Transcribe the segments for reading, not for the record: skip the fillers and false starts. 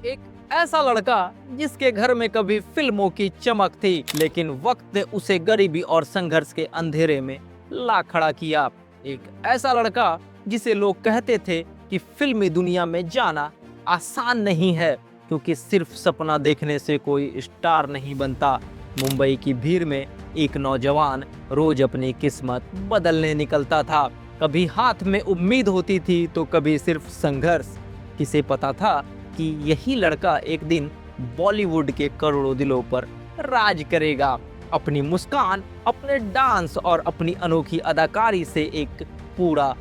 एक ऐसा लड़का जिसके घर में कभी फिल्मों की चमक थी, लेकिन वक्त ने उसे गरीबी और संघर्ष के अंधेरे में ला खड़ा किया। एक ऐसा लड़का जिसे लोग कहते थे कि फिल्मी दुनिया में जाना आसान नहीं है, क्योंकि सिर्फ सपना देखने से कोई स्टार नहीं बनता। मुंबई की भीड़ में एक नौजवान रोज अपनी किस्मत बदलने निकलता था। कभी हाथ में उम्मीद होती थी तो कभी सिर्फ संघर्ष। किसे पता था कि यही लड़का एक दिन बॉलीवुड के करोड़ों दिलों पर राज करेगा। अपनी मुस्कान, अपने डांस और अपनी अनोखी अदाकारी से एक पूरा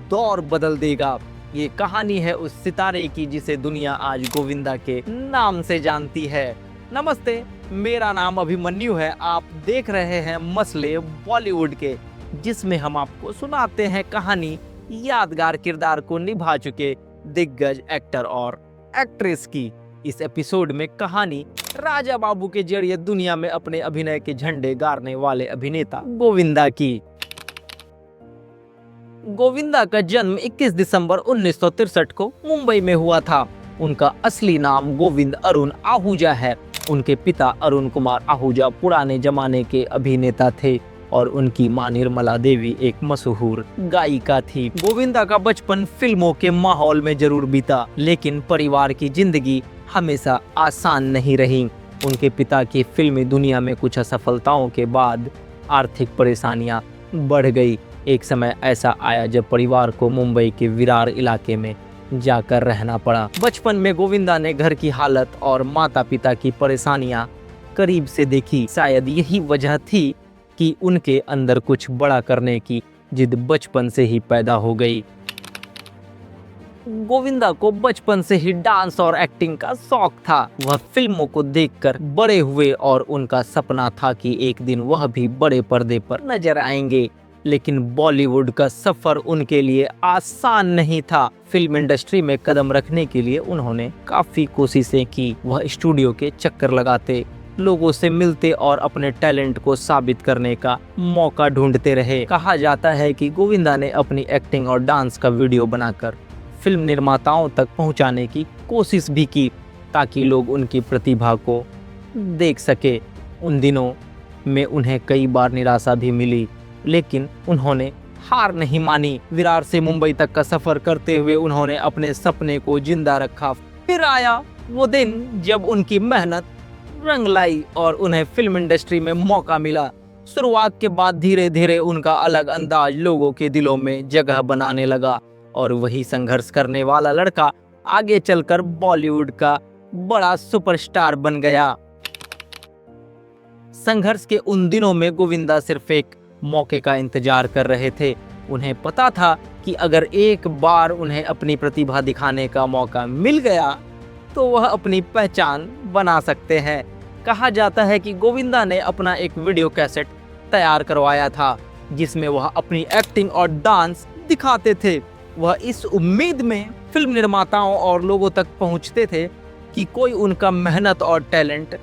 दौर बदल देगा। ये कहानी है उस सितारे की जिसे दुनिया आज गोविंदा के नाम से जानती है। नमस्ते, मेरा नाम अभिमन्यु है। आप देख रहे हैं मसले बॉलीवुड के, जिसमें हम आपको सुनाते हैं कहानी यादगार किरदार को निभा चुके दिग्गज एक्टर और एक्ट्रेस की। इस एपिसोड में कहानी राजा बाबू के जरिए दुनिया में अपने अभिनय के झंडे गाड़ने वाले अभिनेता गोविंदा की। गोविंदा का जन्म 21 दिसंबर 1963 को मुंबई में हुआ था। उनका असली नाम गोविंद अरुण आहूजा है। उनके पिता अरुण कुमार आहूजा पुराने जमाने के अभिनेता थे और उनकी मां निर्मला देवी एक मशहूर गायिका थी। गोविंदा का बचपन फिल्मों के माहौल में जरूर बीता, लेकिन परिवार की जिंदगी हमेशा आसान नहीं रही। उनके पिता की फिल्मी दुनिया में कुछ असफलताओं के बाद आर्थिक परेशानियां बढ़ गई। एक समय ऐसा आया जब परिवार को मुंबई के विरार इलाके में जाकर रहना पड़ा। बचपन में गोविंदा ने घर की हालत और माता पिता की परेशानियां करीब से देखी। शायद यही वजह थी कि उनके अंदर कुछ बड़ा करने की जिद बचपन से ही पैदा हो गई। गोविंदा को बचपन से ही डांस और एक्टिंग का शौक था। वह फिल्मों को देखकर बड़े हुए और उनका सपना था कि एक दिन वह भी बड़े पर्दे पर नजर आएंगे। लेकिन बॉलीवुड का सफर उनके लिए आसान नहीं था। फिल्म इंडस्ट्री में कदम रखने के लिए उन्होंने काफी कोशिशें की। वह स्टूडियो के चक्कर लगाते, लोगों से मिलते और अपने टैलेंट को साबित करने का मौका ढूंढते रहे। कहा जाता है कि गोविंदा ने अपनी एक्टिंग और डांस का वीडियो बनाकर फिल्म निर्माताओं तक पहुंचाने की कोशिश भी की, ताकि लोग उनकी प्रतिभा को देख सके। उन दिनों में उन्हें कई बार निराशा भी मिली, लेकिन उन्होंने हार नहीं मानी। विरार से मुंबई तक का सफर करते हुए उन्होंने अपने सपने को जिंदा रखा। फिर आया वो दिन जब उनकी मेहनत रंग लाई और उन्हें फिल्म इंडस्ट्री में मौका मिला। शुरुआत के बाद धीरे धीरे उनका अलग अंदाज लोगों के दिलों में जगह बनाने लगा और वही संघर्ष करने वाला लड़का आगे चलकर बॉलीवुड का बड़ा सुपरस्टार बन गया। संघर्ष के उन दिनों में गोविंदा सिर्फ एक मौके का इंतजार कर रहे थे। उन्हें पता था कि अगर एक बार उन्हें अपनी प्रतिभा दिखाने का मौका मिल गया तो वह अपनी पहचान बना सकते हैं। कहा जाता है कि गोविंदा ने अपना एक वीडियो कैसेट तैयार करवाया था, जिसमें वह अपनी एक्टिंग और डांस दिखाते थे। वह इस उम्मीद में फिल्म निर्माताओं और लोगों तक पहुंचते थे कि कोई उनका मेहनत और टैलेंट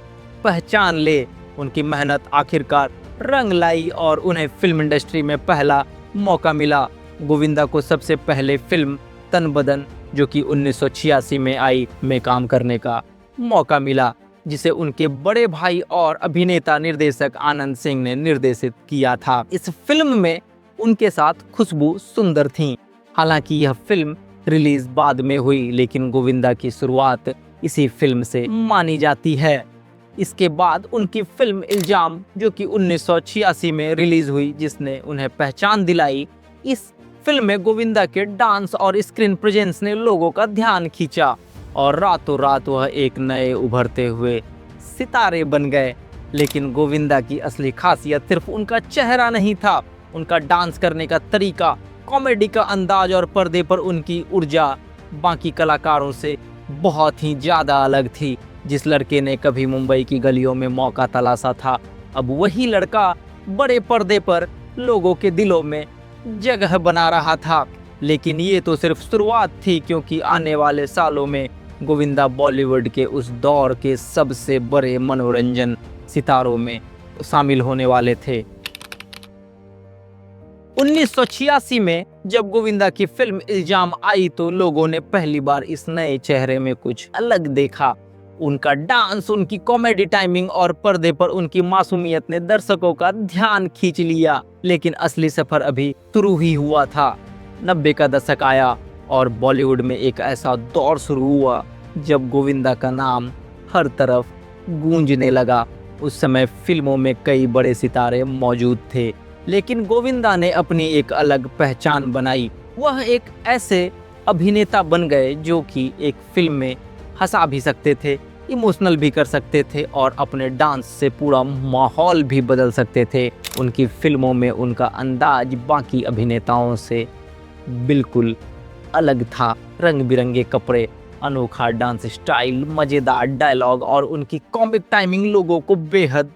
पहचान ले। उनकी मेहनत आखिरकार रंग लाई और उन्हें फिल्म इंडस्ट्री में पहला मौका मिला। गोविंदा को सबसे पहले फिल्म तन बदन, जो कि 1986 में आई, में काम करने का मौका मिला, जिसे उनके बड़े भाई और अभिनेता निर्देशक आनंद सिंह ने निर्देशित किया था। इस फिल्म में उनके साथ खुशबू सुंदर थीं। हालांकि यह फिल्म रिलीज बाद में हुई, लेकिन गोविंदा की शुरुआत इसी फिल्म से मानी जाती है। इसके बाद उनकी फिल्म इल्जाम, जो कि 1986 में रिलीज हुई, जिसने उन्हें पहचान दिलाई। इस फिल्म में गोविंदा के डांस और स्क्रीन प्रेजेंस ने लोगों का ध्यान खींचा और रातों रात वह एक नए उभरते हुए सितारे बन गए। लेकिन गोविंदा की असली खासियत सिर्फ उनका चेहरा नहीं था, उनका डांस करने का तरीका, कॉमेडी का अंदाज और पर्दे पर उनकी ऊर्जा बाकी कलाकारों से बहुत ही ज्यादा अलग थी। जिस लड़के ने कभी मुंबई की गलियों में मौका तलाशा था, अब वही लड़का बड़े पर्दे पर लोगों के दिलों में जगह बना रहा था। लेकिन ये तो सिर्फ शुरुआत थी, क्योंकि आने वाले सालों में गोविंदा बॉलीवुड के उस दौर के सबसे बड़े मनोरंजन सितारों में शामिल होने वाले थे। 1986 में जब गोविंदा की फिल्म इल्जाम आई तो लोगों ने पहली बार इस नए चेहरे में कुछ अलग देखा। उनका डांस, उनकी कॉमेडी टाइमिंग और पर्दे पर उनकी मासूमियत ने दर्शकों का ध्यान खींच लिया। लेकिन असली सफर अभी शुरू ही हुआ था। 90 का दशक आया और बॉलीवुड में एक ऐसा दौर शुरू हुआ जब गोविंदा का नाम हर तरफ गूंजने लगा। उस समय फिल्मों में कई बड़े सितारे मौजूद थे, लेकिन गोविंदा ने अपनी एक अलग पहचान बनाई। वह एक ऐसे अभिनेता बन गए जो कि एक फिल्म में हंसा भी सकते थे, इमोशनल भी कर सकते थे और अपने डांस से पूरा माहौल भी बदल सकते थे। उनकी फिल्मों में उनका अंदाज बाकी अभिनेताओं से बिल्कुल अलग था। रंग बिरंगे कपड़े, अनोखा डांस स्टाइल, मज़ेदार डायलॉग और उनकी कॉमिक टाइमिंग लोगों को बेहद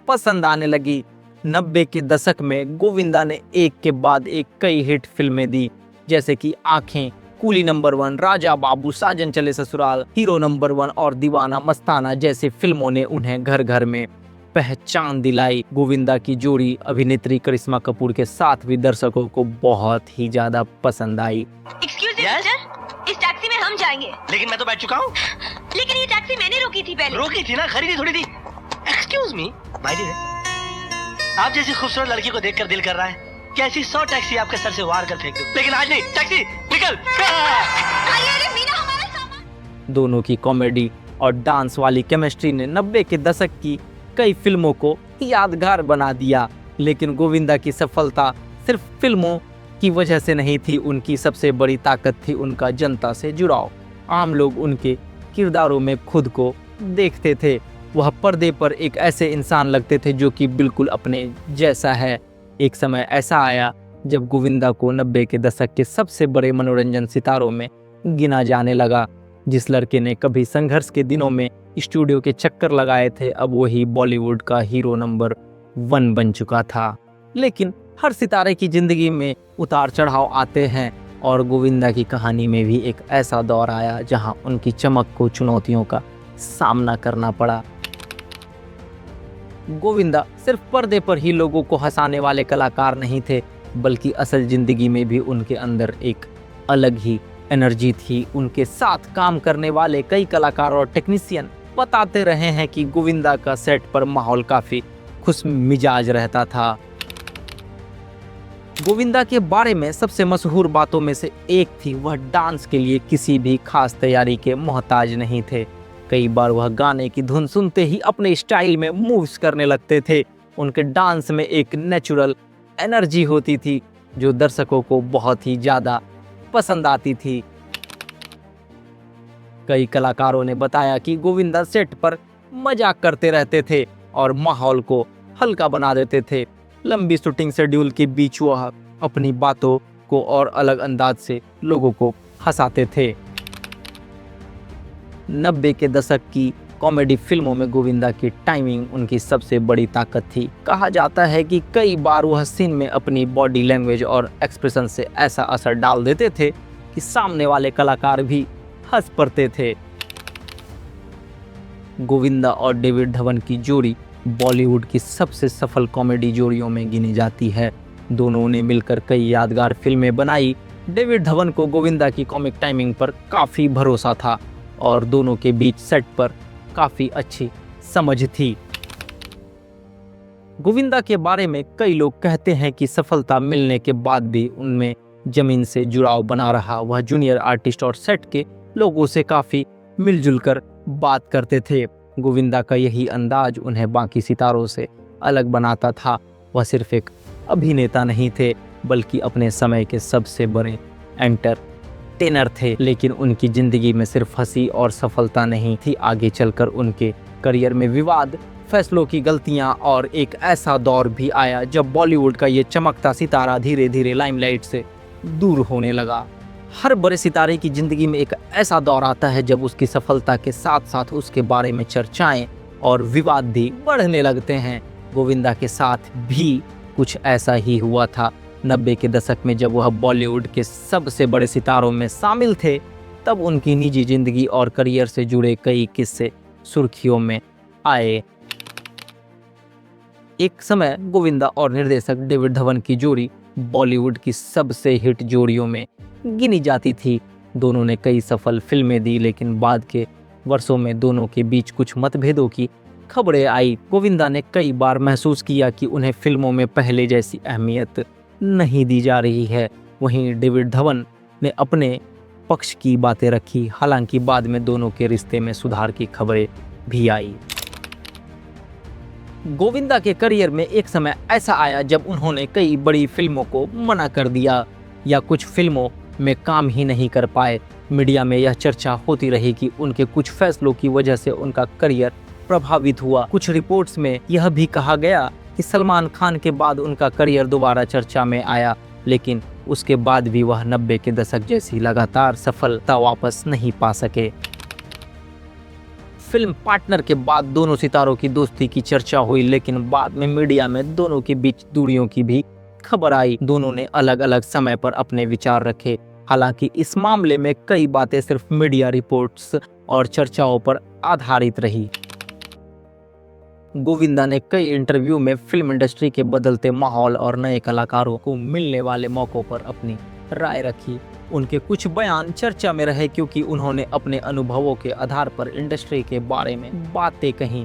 पसंद आने लगी। 90 के दशक में गोविंदा ने एक के बाद एक कई हिट फिल्में दी, जैसे कि आंखें, कूली नंबर 1, राजा बाबू, साजन चले ससुराल, हीरो नंबर 1 और दीवाना मस्ताना जैसे फिल्मों ने उन्हें घर घर में पहचान दिलाई। गोविंदा की जोड़ी अभिनेत्री करिश्मा कपूर के साथ भी दर्शकों को बहुत ही ज्यादा पसंद आई। एक्सक्यूज मी मिस्टर, इस टैक्सी में हम जाएंगे। लेकिन मैं तो बैठ चुका हूँ। लेकिन ये टैक्सी मैंने रोकी थी पहले। रोकी थी ना, खरीदी थोड़ी थी। एक्सक्यूज मी भाई जी, आप जैसी खूबसूरत लड़की को देखकर दिल कर रहा है कि ऐसी 100 टैक्सी आपके सर से वार कर फेंक दूं। लेकिन आज नहीं, टैक्सी निकल। अरे मीना, हमारा सामान। दोनों की कॉमेडी और डांस वाली केमिस्ट्री ने 90 के दशक की कई फिल्मों को यादगार बना दिया। लेकिन गोविंदा की सफलता सिर्फ फिल्मों की वजह से नहीं थी, उनकी सबसे बड़ी ताकत थी उनका जनता से जुड़ाव। आम लोग उनके किरदारों में खुद को देखते थे। वह पर्दे पर एक ऐसे इंसान लगते थे जो कि बिल्कुल अपने जैसा है। एक समय ऐसा आया जब गोविंदा को 90 के दशक के सबसे बड़े मनोरंजन सितारों में गिना जाने लगा। जिस लड़के ने कभी संघर्ष के दिनों में स्टूडियो के चक्कर लगाए थे, अब वही बॉलीवुड का हीरो नंबर 1 बन चुका था। लेकिन हर सितारे की जिंदगी में उतार चढ़ाव आते हैं और गोविंदा की कहानी में भी एक ऐसा दौर आया जहां उनकी चमक को चुनौतियों का सामना करना पड़ा। गोविंदा सिर्फ पर्दे पर ही लोगों को हंसाने वाले कलाकार नहीं थे, बल्कि असल जिंदगी में भी उनके अंदर एक अलग ही एनर्जी थी। उनके साथ काम करने वाले कई कलाकार और टेक्नीशियन बताते रहे हैं कि गोविंदा का सेट पर माहौल काफी खुश मिजाज रहता था। गोविंदा के बारे में सबसे मशहूर बातों में से एक थी, वह डांस के लिए किसी भी खास तैयारी के मोहताज नहीं थे। कई बार वह गाने की धुन सुनते ही अपने स्टाइल में मूव्स करने लगते थे। उनके डांस में एक नेचुरल एनर्जी होती थी जो दर्शकों को बहुत ही ज़्यादा पसंद आती थी। कई कलाकारों ने बताया कि गोविंदा सेट पर मजाक करते रहते थे और माहौल को हल्का बना देते थे। लंबी शूटिंग शेड्यूल के बीच वह अपनी बातों को और अलग अंदाज से लोगों को हंसाते थे। 90 के दशक की कॉमेडी फिल्मों में गोविंदा की टाइमिंग उनकी सबसे बड़ी ताकत थी। कहा जाता है कि कई बार वह सीन में अपनी बॉडी लैंग्वेज और एक्सप्रेशन से ऐसा असर डाल देते थे कि सामने वाले कलाकार भी हंस पड़ते थे। गोविंदा और डेविड धवन की जोड़ी बॉलीवुड की सबसे सफल कॉमेडी जोड़ियों में गिनी जाती है। दोनों ने मिलकर कई यादगार फिल्में बनाई। डेविड धवन को गोविंदा की कॉमिक टाइमिंग पर काफ़ी भरोसा था और दोनों के बीच सेट पर काफ़ी अच्छी समझ थी। गोविंदा के बारे में कई लोग कहते हैं कि सफलता मिलने के बाद भी उनमें जमीन से जुड़ाव बना रहा। वह जूनियर आर्टिस्ट और सेट के लोगों से काफ़ी मिलजुल कर बात करते थे। गोविंदा का यही अंदाज उन्हें बाकी सितारों से अलग बनाता था। वह सिर्फ एक अभिनेता नहीं थे, बल्कि अपने समय के सबसे बड़े एंटरटेनर थे। लेकिन उनकी ज़िंदगी में सिर्फ हंसी और सफलता नहीं थी। आगे चलकर उनके करियर में विवाद, फैसलों की गलतियां और एक ऐसा दौर भी आया जब बॉलीवुड का ये चमकता सितारा धीरे धीरे लाइमलाइट से दूर होने लगा। हर बड़े सितारे की ज़िंदगी में एक ऐसा दौर आता है जब उसकी सफलता के साथ साथ उसके बारे में चर्चाएं और विवाद भी बढ़ने लगते हैं। गोविंदा के साथ भी कुछ ऐसा ही हुआ था। 90 के दशक में जब वह बॉलीवुड के सबसे बड़े सितारों में शामिल थे, तब उनकी निजी जिंदगी और करियर से जुड़े कई किस्से सुर्खियों में आए। एक समय गोविंदा और निर्देशक डेविड धवन की जोड़ी बॉलीवुड की सबसे हिट जोड़ियों में गिनी जाती थी। दोनों ने कई सफल फिल्में दी, लेकिन बाद के वर्षों में दोनों के बीच कुछ मतभेदों की खबरें आई। गोविंदा ने कई बार महसूस किया कि उन्हें फिल्मों में पहले जैसी अहमियत नहीं दी जा रही है। वहीं डेविड धवन ने अपने पक्ष की बातें रखी। हालांकि बाद में दोनों के रिश्ते में सुधार की खबरें भी आई। गोविंदा के करियर में एक समय ऐसा आया जब उन्होंने कई बड़ी फिल्मों को मना कर दिया या कुछ फिल्मों में काम ही नहीं कर पाए। मीडिया में यह चर्चा होती रही कि उनके कुछ फैसलों की वजह से उनका करियर प्रभावित हुआ। कुछ रिपोर्ट्स में यह भी कहा गया कि सलमान खान के बाद उनका करियर दोबारा चर्चा में आया, लेकिन उसके बाद भी वह 90 के दशक जैसी लगातार सफलता वापस नहीं पा सके। फिल्म पार्टनर के बाद दोनों सितारों की दोस्ती की चर्चा हुई, लेकिन बाद में मीडिया में दोनों के बीच दूरियों की भी खबर आई। दोनों ने अलग अलग समय पर अपने विचार रखे। हालांकि इस मामले में कई बातें सिर्फ मीडिया रिपोर्ट्स और चर्चाओं पर आधारित रही। गोविंदा ने कई इंटरव्यू में फिल्म इंडस्ट्री के बदलते माहौल और नए कलाकारों को मिलने वाले मौकों पर अपनी राय रखी। उनके कुछ बयान चर्चा में रहे क्योंकि उन्होंने अपने अनुभवों के आधार पर इंडस्ट्री के बारे में बातें कहीं।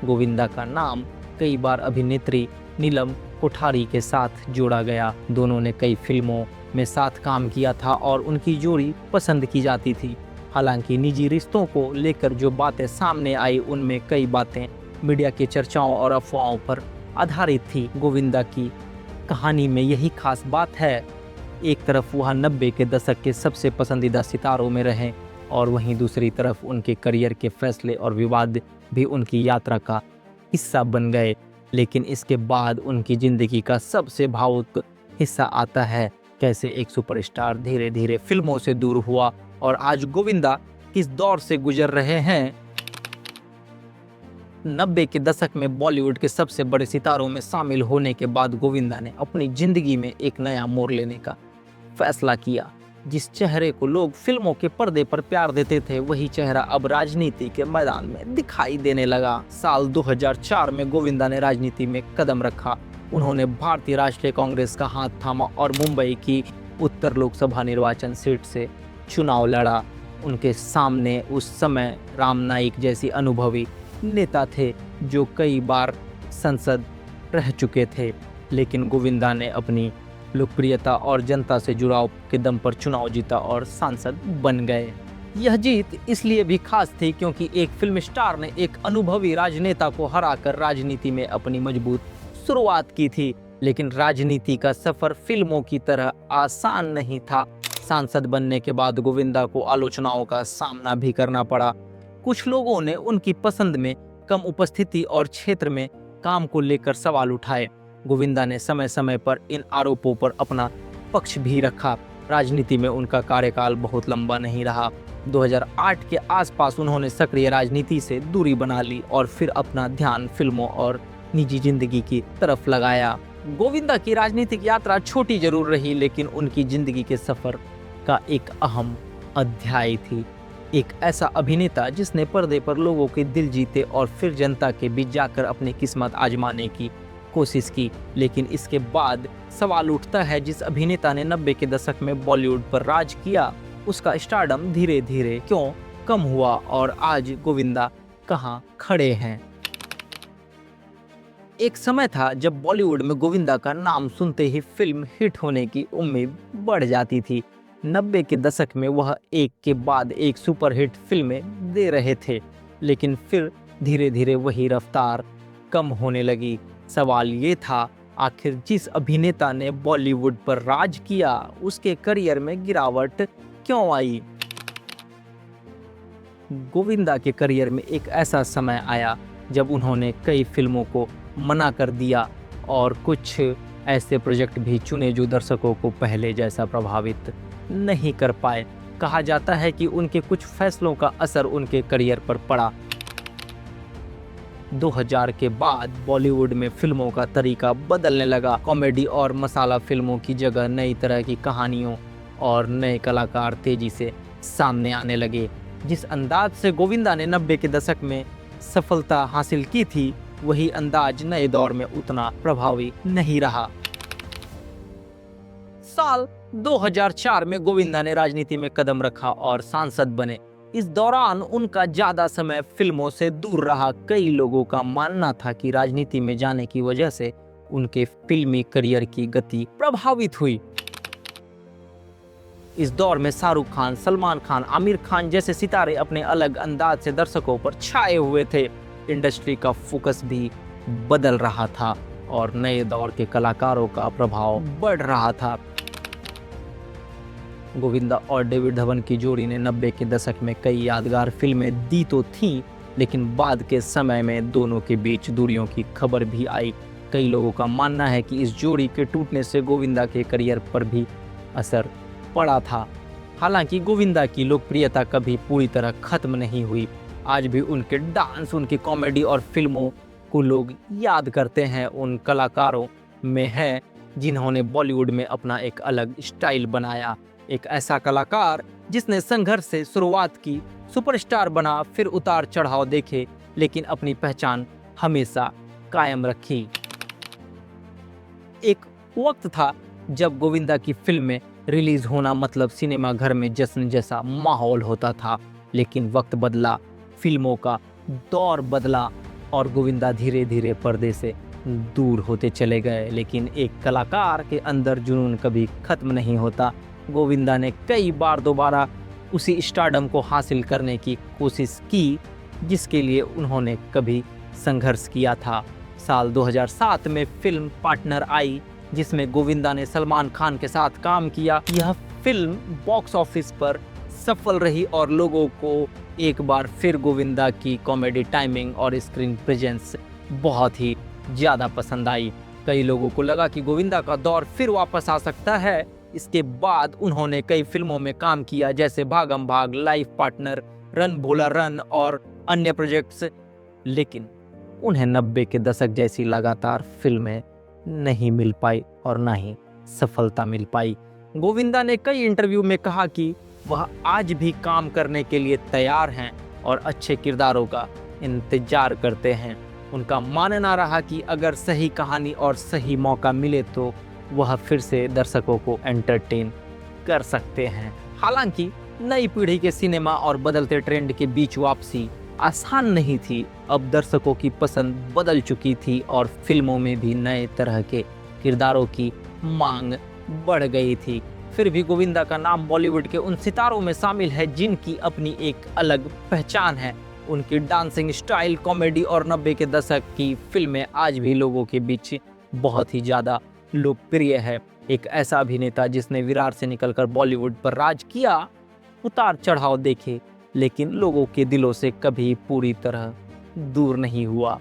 गोविंदा का नाम कई बार अभिनेत्री नीलम कोठारी के साथ जोड़ा गया। दोनों ने कई फिल्मों में साथ काम किया था और उनकी जोड़ी पसंद की जाती थी। हालांकि निजी रिश्तों को लेकर जो बातें सामने आई, उनमें कई बातें मीडिया की चर्चाओं और अफवाहों पर आधारित थी। गोविंदा की कहानी में यही खास बात है। एक तरफ वह 90 के दशक के सबसे पसंदीदा सितारों में रहे और वहीं दूसरी तरफ उनके करियर के फैसले और विवाद भी उनकी यात्रा का हिस्सा बन गए। लेकिन इसके बाद उनकी जिंदगी का सबसे भावुक हिस्सा आता है, कैसे एक सुपरस्टार धीरे धीरे फिल्मों से दूर हुआ और आज गोविंदा किस दौर से गुजर रहे हैं। 90 के दशक में बॉलीवुड के सबसे बड़े सितारों में शामिल होने के बाद गोविंदा ने अपनी जिंदगी में एक नया मोड़ लेने का फैसला किया। जिस चेहरे को लोग फिल्मों के पर्दे पर प्यार देते थे, वही चेहरा अब राजनीति के मैदान में दिखाई देने लगा। साल 2004 में गोविंदा ने राजनीति में कदम रखा। उन्होंने भारतीय राष्ट्रीय कांग्रेस का हाथ थामा और मुंबई की उत्तर लोकसभा निर्वाचन सीट से चुनाव लड़ा। उनके सामने उस समय राम नाईक जैसी अनुभवी नेता थे जो कई बार संसद रह चुके थे, लेकिन गोविंदा ने अपनी लोकप्रियता और जनता से जुड़ाव के दम पर चुनाव जीता और सांसद बन गए। यह जीत इसलिए भी खास थी क्योंकि एक फिल्म स्टार ने एक अनुभवी राजनेता को हराकर राजनीति में अपनी मजबूत शुरुआत की थी। लेकिन राजनीति का सफर फिल्मों की तरह आसान नहीं था। सांसद बनने के बाद गोविंदा को आलोचनाओं का सामना भी करना पड़ा। कुछ लोगों ने उनकी पसंद में कम उपस्थिति और क्षेत्र में काम को लेकर सवाल उठाए। गोविंदा ने समय समय पर इन आरोपों पर अपना पक्ष भी रखा। राजनीति में उनका कार्यकाल बहुत लंबा नहीं रहा। 2008 के आसपास उन्होंने सक्रिय राजनीति से दूरी बना ली और फिर अपना ध्यान फिल्मों और निजी जिंदगी की तरफ लगाया। गोविंदा की राजनीतिक यात्रा छोटी जरूर रही, लेकिन उनकी जिंदगी के सफर का एक अहम अध्याय थी। एक ऐसा अभिनेता जिसने पर्दे पर लोगों के दिल जीते और फिर जनता के बीच जाकर अपनी किस्मत आजमाने की कोशिश की। लेकिन इसके बाद सवाल उठता है, जिस अभिनेता ने 90 के दशक में बॉलीवुड पर राज किया, उसका स्टारडम धीरे धीरे क्यों कम हुआ और आज गोविंदा कहां खड़े हैं। एक समय था जब बॉलीवुड में गोविंदा का नाम सुनते ही फिल्म हिट होने की उम्मीद बढ़ जाती थी। 90 के दशक में वह एक के बाद एक सुपरहिट फिल्में दे रहे थे, लेकिन फिर धीरे धीरे वही रफ्तार कम होने लगी। सवाल ये था, आखिर जिस अभिनेता ने बॉलीवुड पर राज किया, उसके करियर में गिरावट क्यों आई। गोविंदा के करियर में एक ऐसा समय आया जब उन्होंने कई फिल्मों को मना कर दिया और कुछ ऐसे प्रोजेक्ट भी चुने जो दर्शकों को पहले जैसा प्रभावित नहीं कर पाए। कहा जाता है कि उनके कुछ फैसलों का असर उनके करियर पर पड़ा। 2000 के बाद बॉलीवुड में फिल्मों का तरीका बदलने लगा। कॉमेडी और मसाला फिल्मों की जगह नई तरह की कहानियों और नए कलाकार तेजी से सामने आने लगे। जिस अंदाज से गोविंदा ने 90 के दशक में सफलता हासिल की थी, वही अंदाज नए दौर में उतना प्रभावी नहीं रहा। साल 2004 में गोविंदा ने राजनीति में कदम रखा और सांसद बने। इस दौरान उनका ज्यादा समय फिल्मों से दूर रहा। कई लोगों का मानना था कि राजनीति में जाने की वजह से उनके फिल्मी करियर की गति प्रभावित हुई। इस दौर में शाहरुख खान, सलमान खान, आमिर खान जैसे सितारे अपने अलग अंदाज से दर्शकों पर छाए हुए थे। इंडस्ट्री का फोकस भी बदल रहा था और नए दौर के कलाकारों का प्रभाव बढ़ रहा था। गोविंदा और डेविड धवन की जोड़ी ने 90 के दशक में कई यादगार फिल्में दी तो थीं, लेकिन बाद के समय में दोनों के बीच दूरियों की खबर भी आई। कई लोगों का मानना है कि इस जोड़ी के टूटने से गोविंदा के करियर पर भी असर पड़ा था। हालांकि गोविंदा की लोकप्रियता कभी पूरी तरह खत्म नहीं हुई। आज भी उनके डांस, उनकी कॉमेडी और फिल्मों को लोग याद करते हैं। उन कलाकारों में है जिन्होंने बॉलीवुड में अपना एक अलग स्टाइल बनाया। एक ऐसा कलाकार जिसने संघर्ष से शुरुआत की, सुपरस्टार बना, फिर उतार चढ़ाव देखे, लेकिन अपनी पहचान हमेशा कायम रखी। एक वक्त था जब गोविंदा की फिल्में रिलीज होना मतलब सिनेमा घर में जश्न जैसा माहौल होता था। लेकिन वक्त बदला, फिल्मों का दौर बदला और गोविंदा धीरे धीरे पर्दे से दूर होते चले गए। लेकिन एक कलाकार के अंदर जुनून कभी खत्म नहीं होता। गोविंदा ने कई बार दोबारा उसी स्टारडम को हासिल करने की कोशिश की जिसके लिए उन्होंने कभी संघर्ष किया था। साल 2007 में फिल्म पार्टनर आई जिसमें गोविंदा ने सलमान खान के साथ काम किया। यह फिल्म बॉक्स ऑफिस पर सफल रही और लोगों को एक बार फिर गोविंदा की कॉमेडी टाइमिंग और स्क्रीन प्रेजेंस बहुत ही ज़्यादा पसंद आई। कई लोगों को लगा कि गोविंदा का दौर फिर वापस आ सकता है। इसके बाद उन्होंने कई फिल्मों में काम किया जैसे भागम भाग, लाइफ पार्टनर, रन भोला रन और अन्य प्रोजेक्ट्स। लेकिन उन्हें 90 के दशक जैसी लगातार फिल्में नहीं मिल पाई और ना ही सफलता मिल पाई। गोविंदा ने कई इंटरव्यू में कहा कि वह आज भी काम करने के लिए तैयार हैं और अच्छे किरदारों का इंतजार करते हैं। उनका मानना रहा कि अगर सही कहानी और सही मौका मिले तो वह फिर से दर्शकों को एंटरटेन कर सकते हैं। हालांकि नई पीढ़ी के सिनेमा और बदलते ट्रेंड के बीच वापसी आसान नहीं थी। अब दर्शकों की पसंद बदल चुकी थी और फिल्मों में भी नए तरह के किरदारों की मांग बढ़ गई थी। फिर भी गोविंदा का नाम बॉलीवुड के उन सितारों में शामिल है जिनकी अपनी एक अलग पहचान है। उनकी डांसिंग स्टाइल, कॉमेडी और 90 के दशक की फिल्में आज भी लोगों के बीच बहुत ही ज़्यादा लोकप्रिय है। एक ऐसा अभिनेता जिसने विरार से निकलकर बॉलीवुड पर राज किया, उतार चढ़ाव देखे, लेकिन लोगों के दिलों से कभी पूरी तरह दूर नहीं हुआ।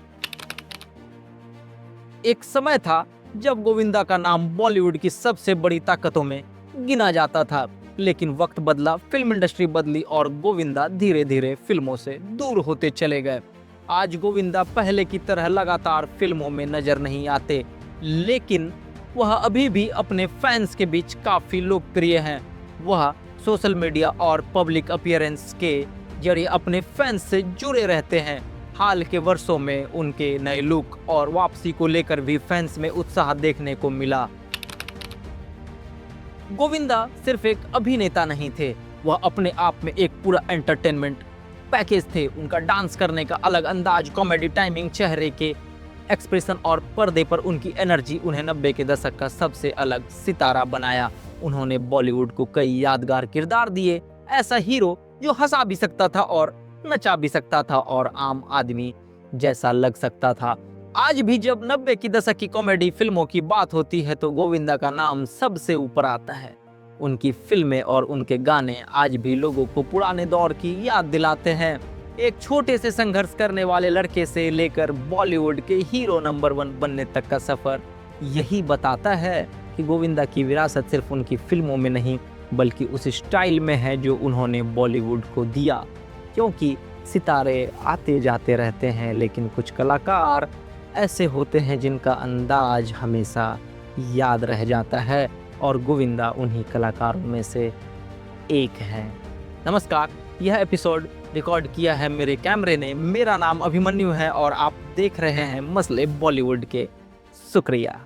एक समय था जब गोविंदा का नाम बॉलीवुड की सबसे बड़ी ताकतों में गिना जाता था, लेकिन वक्त बदला, फिल्म इंडस्ट्री बदली और गोविंदा धीरे धीरे फिल्मों से दूर होते चले गए। आज गोविंदा पहले की तरह लगातार फिल्मों में नजर नहीं आते, लेकिन वह अभी भी अपने फैंस के बीच काफी लोकप्रिय हैं। वह सोशल मीडिया और पब्लिक अपीयरेंस के जरिए अपने फैंस से जुड़े रहते हैं। हाल के वर्षों में उनके नए लुक और वापसी को लेकर भी फैंस में उत्साह देखने को मिला। गोविंदा सिर्फ एक अभिनेता नहीं थे, वह अपने आप में एक पूरा एंटरटेनमेंट पैकेज थे। उनका डांस करने का अलग अंदाज, कॉमेडी टाइमिंग, चेहरे के एक्सप्रेशन और पर्दे पर उनकी एनर्जी उन्हें 90 के दशक का सबसे अलग सितारा बनाया। उन्होंने बॉलीवुड को कई यादगार किरदार दिए, ऐसा हीरो जो हंसा भी सकता था और नचा भी सकता था और आम आदमी जैसा लग सकता था। आज भी जब 90 की दशक की कॉमेडी फिल्मों की बात होती है तो गोविंदा का नाम सबसे ऊपर आता है। उनकी फिल्में और उनके गाने आज भी लोगों को पुराने दौर की याद दिलाते हैं। एक छोटे से संघर्ष करने वाले लड़के से लेकर बॉलीवुड के हीरो नंबर 1 बनने तक का सफर यही बताता है कि गोविंदा की विरासत सिर्फ उनकी फिल्मों में नहीं बल्कि उस स्टाइल में है जो उन्होंने बॉलीवुड को दिया। क्योंकि सितारे आते जाते रहते हैं, लेकिन कुछ कलाकार ऐसे होते हैं जिनका अंदाज हमेशा याद रह जाता है और गोविंदा उन्हीं कलाकारों में से एक है। नमस्कार, यह एपिसोड रिकॉर्ड किया है मेरे कैमरे ने। मेरा नाम अभिमन्यु है और आप देख रहे हैं मसले बॉलीवुड के। शुक्रिया।